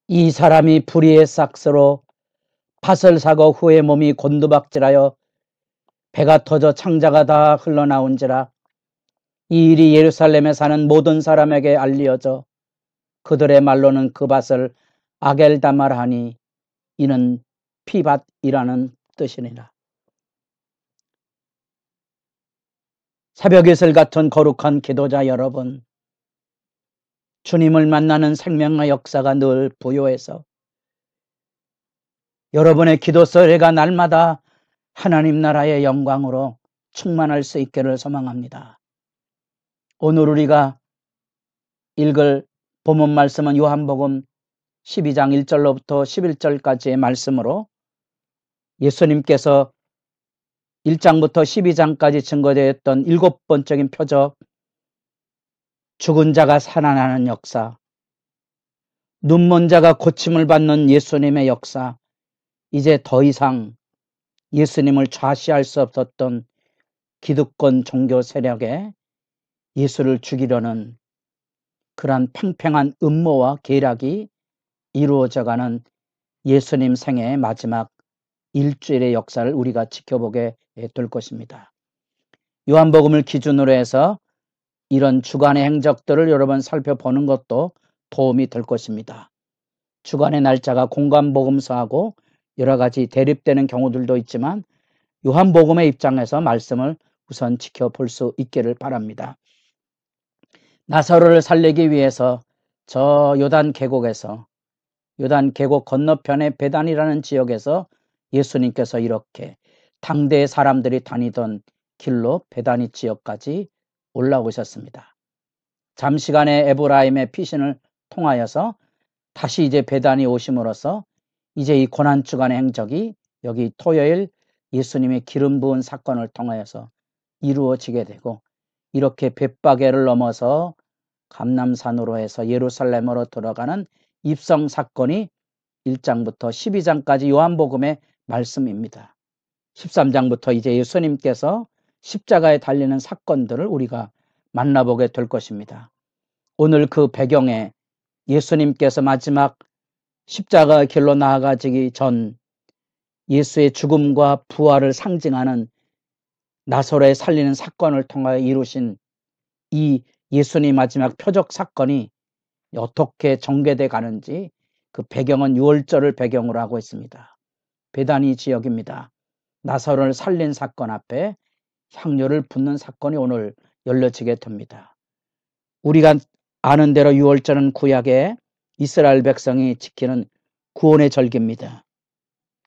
이 사람이 불의의 싹스로 팥을 사고 후에 몸이 곤두박질하여 배가 터져 창자가 다 흘러나온지라. 이 일이 예루살렘에 사는 모든 사람에게 알리어져 그들의 말로는 그 밭을 아겔다마라 하니 이는 피밭이라는 뜻이니라. 새벽이슬 같은 거룩한 기도자 여러분, 주님을 만나는 생명의 역사가 늘 부요해서 여러분의 기도 소리가 날마다 하나님 나라의 영광으로 충만할 수 있기를 소망합니다. 오늘 우리가 읽을 본문 말씀은 요한복음 12장 1절로부터 11절까지의 말씀으로 예수님께서 1장부터 12장까지 증거되었던 7번적인 표적, 죽은 자가 살아나는 역사, 눈먼 자가 고침을 받는 예수님의 역사, 이제 더 이상 예수님을 좌시할 수 없었던 기득권 종교 세력에 예수를 죽이려는 그러한 팽팽한 음모와 계략이 이루어져가는 예수님 생애의 마지막 일주일의 역사를 우리가 지켜보게 될 것입니다. 요한복음을 기준으로 해서 이런 주간의 행적들을 여러 번 살펴보는 것도 도움이 될 것입니다. 주간의 날짜가 공관복음서하고 여러 가지 대립되는 경우들도 있지만 요한복음의 입장에서 말씀을 우선 지켜볼 수 있기를 바랍니다. 나사로를 살리기 위해서 저 요단 계곡에서, 요단 계곡 건너편의 베단이라는 지역에서 예수님께서 이렇게 당대의 사람들이 다니던 길로 베다니 지역까지 올라오셨습니다. 잠시간의 에브라임의 피신을 통하여서 다시 이제 베다니 오심으로써 이제 이 고난주간의 행적이 여기 토요일 예수님의 기름 부은 사건을 통하여서 이루어지게 되고, 이렇게 벳바게를 넘어서 감람산으로 해서 예루살렘으로 들어가는 입성 사건이 1장부터 12장까지 요한복음의 말씀입니다. 13장부터 이제 예수님께서 십자가에 달리는 사건들을 우리가 만나보게 될 것입니다. 오늘 그 배경에 예수님께서 마지막 십자가의 길로 나아가기 전 예수의 죽음과 부활을 상징하는 나사로의 살리는 사건을 통하여 이루신 이 예수님 마지막 표적 사건이 어떻게 전개돼 가는지 그 배경은 유월절을 배경으로 하고 있습니다. 베다니 지역입니다. 나사로를 살린 사건 앞에 향료를 붓는 사건이 오늘 열려지게 됩니다. 우리가 아는 대로 유월절은 구약의 이스라엘 백성이 지키는 구원의 절기입니다.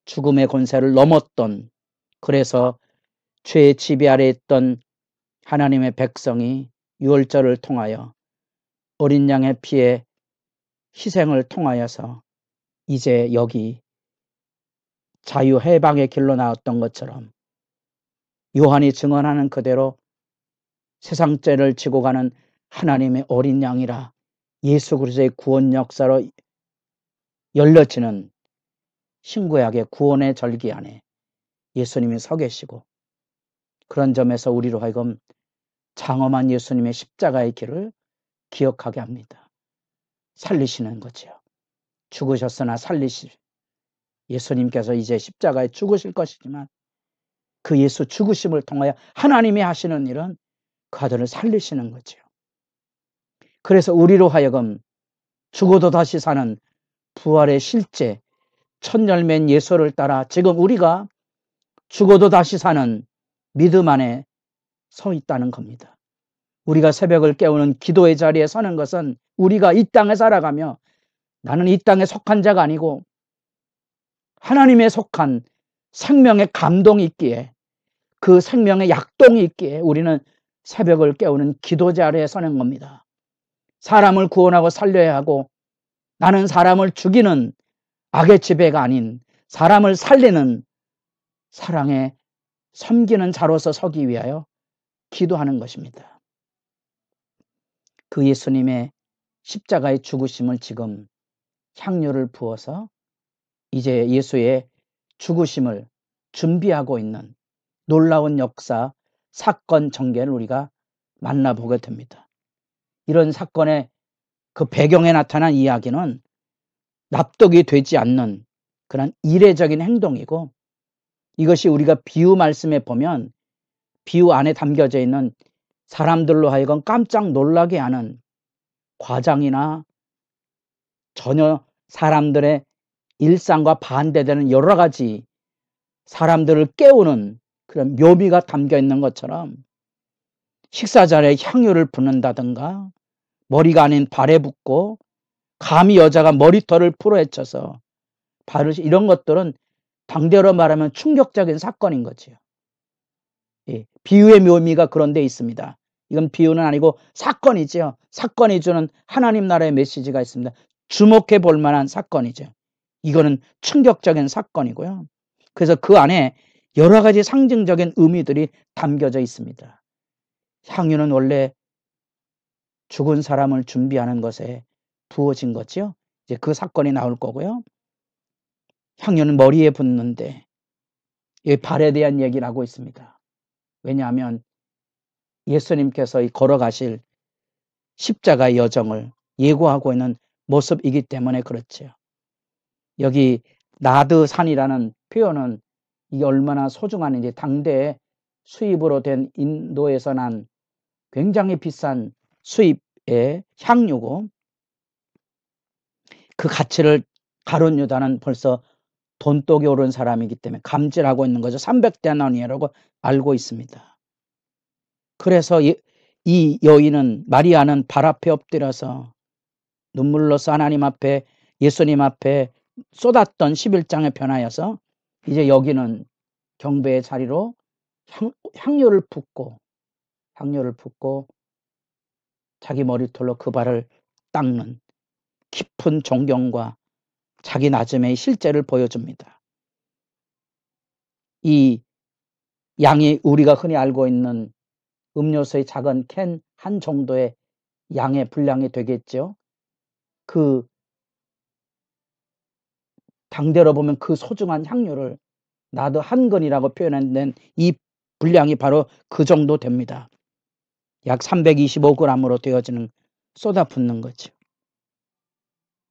죽음의 권세를 넘었던, 그래서 죄의 지배 아래 있던 하나님의 백성이 유월절을 통하여 어린 양의 피에 희생을 통하여서 이제 여기 자유 해방의 길로 나왔던 것처럼 요한이 증언하는 그대로 세상 죄를 지고 가는 하나님의 어린 양이라 예수 그리스도의 구원 역사로 열려지는 신구약의 구원의 절기 안에 예수님이 서 계시고, 그런 점에서 우리로 하여금 장엄한 예수님의 십자가의 길을 기억하게 합니다. 살리시는 거죠. 죽으셨으나 예수님께서 이제 십자가에 죽으실 것이지만 그 예수 죽으심을 통하여 하나님이 하시는 일은 그 아들을 살리시는 거죠. 그래서 우리로 하여금 죽어도 다시 사는 부활의 실제 첫 열매인 예수를 따라 지금 우리가 죽어도 다시 사는 믿음 안에 서 있다는 겁니다. 우리가 새벽을 깨우는 기도의 자리에 서는 것은 우리가 이 땅에 살아가며 나는 이 땅에 속한 자가 아니고 하나님에 속한 생명의 감동이 있기에, 그 생명의 약동이 있기에 우리는 새벽을 깨우는 기도 자리에 서는 겁니다. 사람을 구원하고 살려야 하고, 나는 사람을 죽이는 악의 지배가 아닌 사람을 살리는 사랑에 섬기는 자로서 서기 위하여 기도하는 것입니다. 그 예수님의 십자가의 죽으심을 지금 향료를 부어서 이제 예수의 죽으심을 준비하고 있는 놀라운 역사, 사건 전개를 우리가 만나보게 됩니다. 이런 사건의 그 배경에 나타난 이야기는 납득이 되지 않는 그런 이례적인 행동이고, 이것이 우리가 비유 말씀에 보면 비유 안에 담겨져 있는 사람들로 하여금 깜짝 놀라게 하는 과장이나 전혀 사람들의 일상과 반대되는 여러 가지 사람들을 깨우는 그런 묘미가 담겨 있는 것처럼, 식사 자리에 향유를 붓는다든가 머리가 아닌 발에 붓고 감히 여자가 머리털을 풀어헤쳐서 바르시, 이런 것들은 당대로 말하면 충격적인 사건인 거지요. 예, 비유의 묘미가 그런 데 있습니다. 이건 비유는 아니고 사건이죠. 사건이 주는 하나님 나라의 메시지가 있습니다. 주목해 볼 만한 사건이죠. 이거는 충격적인 사건이고요. 그래서 그 안에 여러 가지 상징적인 의미들이 담겨져 있습니다. 향유는 원래 죽은 사람을 준비하는 것에 부어진 거죠. 이제 그 사건이 나올 거고요. 향유는 머리에 붓는데 이 발에 대한 얘기를 하고 있습니다. 왜냐하면 예수님께서 걸어가실 십자가의 여정을 예고하고 있는 모습이기 때문에 그렇죠. 여기 나드산이라는 표현은 이게 얼마나 소중한지, 당대에 수입으로 된 인도에서 난 굉장히 비싼 수입의 향유고, 그 가치를 가룟 유다는 벌써 돈독이 오른 사람이기 때문에 감질하고 있는 거죠. 300데나리온이라고 알고 있습니다. 그래서 이 여인은, 마리아는 발 앞에 엎드려서 눈물로써 하나님 앞에, 예수님 앞에 쏟았던 11장에 변하여서 이제 여기는 경배의 자리로 향유를 붓고 자기 머리털로 그 발을 닦는 깊은 존경과 자기 낮음의 실제를 보여줍니다. 이 양이 우리가 흔히 알고 있는 음료수의 작은 캔 한 정도의 양의 분량이 되겠죠. 그 당대로 보면 그 소중한 향유를 나도 한 근이라고 표현한 이 분량이 바로 그 정도 됩니다. 약 325g으로 되어지는, 쏟아붓는 거죠.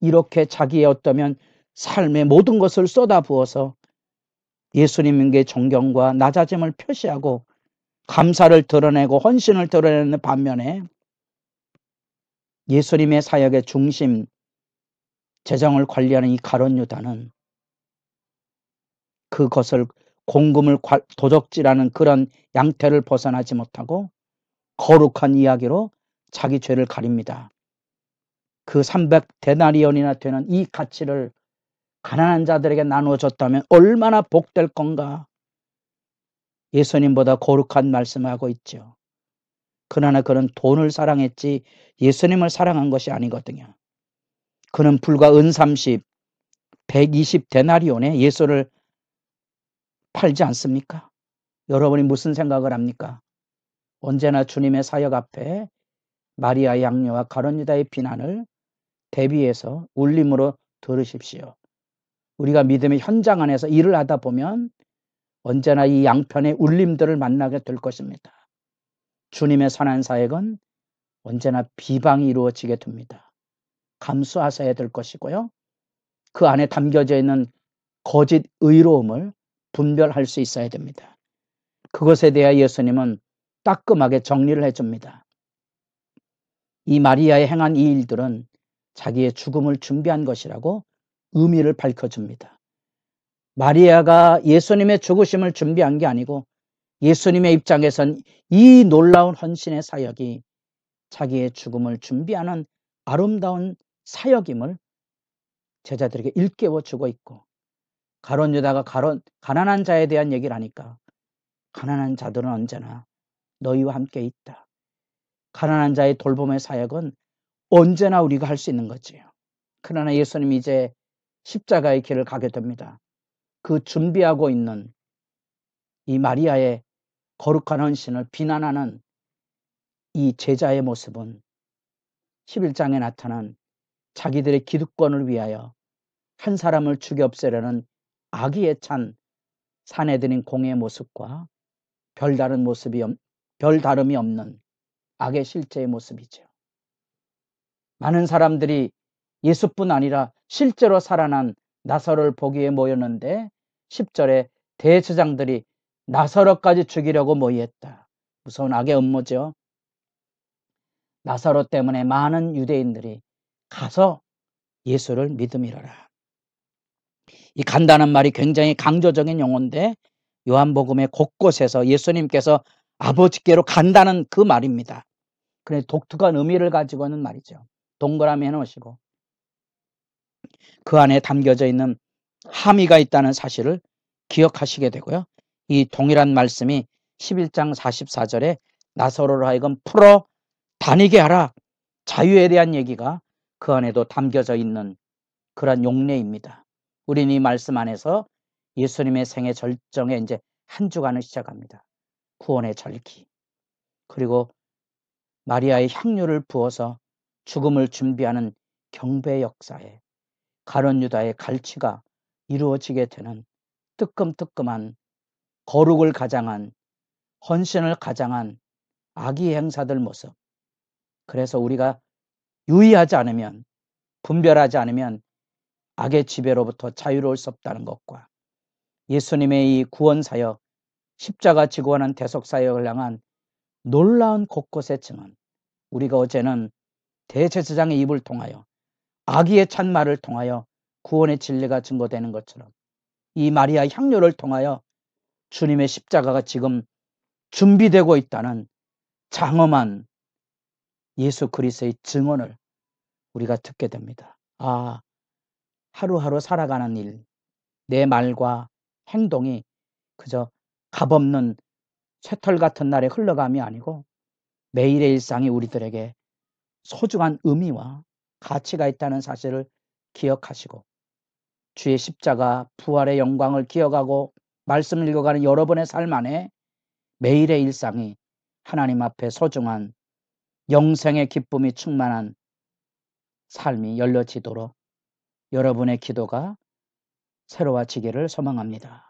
이렇게 자기의 어떠면 삶의 모든 것을 쏟아부어서 예수님께 존경과 낮아짐을 표시하고 감사를 드러내고 헌신을 드러내는 반면에, 예수님의 사역의 중심, 재정을 관리하는 이 가룟 유다는 그것을 공금을 도적질하는 그런 양태를 벗어나지 못하고 거룩한 이야기로 자기 죄를 가립니다. 그 300데나리온이나 되는 이 가치를 가난한 자들에게 나누어줬다면 얼마나 복될 건가. 예수님보다 거룩한 말씀을 하고 있죠. 그러나 그는 돈을 사랑했지 예수님을 사랑한 것이 아니거든요. 그는 불과 은 30, 120데나리온에 예수를 팔지 않습니까? 여러분이 무슨 생각을 합니까? 언제나 주님의 사역 앞에 마리아의 양녀와 가룟 유다의 비난을 대비해서 울림으로 들으십시오. 우리가 믿음의 현장 안에서 일을 하다 보면 언제나 이 양편의 울림들을 만나게 될 것입니다. 주님의 선한 사역은 언제나 비방이 이루어지게 됩니다. 감수하셔야 될 것이고요. 그 안에 담겨져 있는 거짓 의로움을 분별할 수 있어야 됩니다. 그것에 대해 예수님은 따끔하게 정리를 해줍니다. 이 마리아의 행한 이 일들은 자기의 죽음을 준비한 것이라고 의미를 밝혀줍니다. 마리아가 예수님의 죽으심을 준비한 게 아니고 예수님의 입장에선 이 놀라운 헌신의 사역이 자기의 죽음을 준비하는 아름다운 사역임을 제자들에게 일깨워 주고 있고, 가룟 유다가 가난한 자에 대한 얘기를 하니까 가난한 자들은 언제나 너희와 함께 있다. 가난한 자의 돌봄의 사역은 언제나 우리가 할 수 있는 거지요. 그러나 예수님이 이제 십자가의 길을 가게 됩니다. 그 준비하고 있는 이 마리아의 거룩한 헌신을 비난하는 이 제자의 모습은 11장에 나타난 자기들의 기득권을 위하여 한 사람을 죽여 없애려는 악의에 찬 사내들인 공의 모습과 별다름이 없는 악의 실제의 모습이죠. 많은 사람들이 예수뿐 아니라 실제로 살아난 나사로를 보기 위해 모였는데 10절에 대제사장들이 나사로까지 죽이려고 모의했다. 무서운 악의 음모죠. 나사로 때문에 많은 유대인들이 가서 예수를 믿음이라라. 이 간다는 말이 굉장히 강조적인 용어인데 요한복음의 곳곳에서 예수님께서 아버지께로 간다는 그 말입니다. 그래 독특한 의미를 가지고 있는 말이죠. 동그라미 해놓으시고 그 안에 담겨져 있는 함의가 있다는 사실을 기억하시게 되고요. 이 동일한 말씀이 11장 44절에 나사로를 하여금 풀어 다니게 하라. 자유에 대한 얘기가 그 안에도 담겨져 있는 그런 용례입니다. 우리는 이 말씀 안에서 예수님의 생애 절정에 이제 한 주간을 시작합니다. 구원의 절기. 그리고 마리아의 향유를 부어서 죽음을 준비하는 경배 역사에 가룟 유다의 갈취가 이루어지게 되는 뜨끔뜨끔한 거룩을 가장한 헌신을 가장한 악의 행사들 모습. 그래서 우리가 유의하지 않으면 분별하지 않으면 악의 지배로부터 자유로울 수 없다는 것과 예수님의 이 구원사역 십자가 지고 가는 대속사역을 향한 놀라운 곳곳의 증언. 우리가 어제는 대제사장의 입을 통하여 아기의 찬말을 통하여 구원의 진리가 증거되는 것처럼 이 마리아 향료를 통하여 주님의 십자가가 지금 준비되고 있다는 장엄한 예수 그리스도의 증언을 우리가 듣게 됩니다. 아, 하루하루 살아가는 일, 내 말과 행동이 그저 값없는 쇠털 같은 날의 흘러감이 아니고 매일의 일상이 우리들에게 소중한 의미와 가치가 있다는 사실을 기억하시고 주의 십자가 부활의 영광을 기억하고 말씀을 읽어가는 여러분의 삶 안에 매일의 일상이 하나님 앞에 소중한 영생의 기쁨이 충만한 삶이 열려지도록 여러분의 기도가 새로워지기를 소망합니다.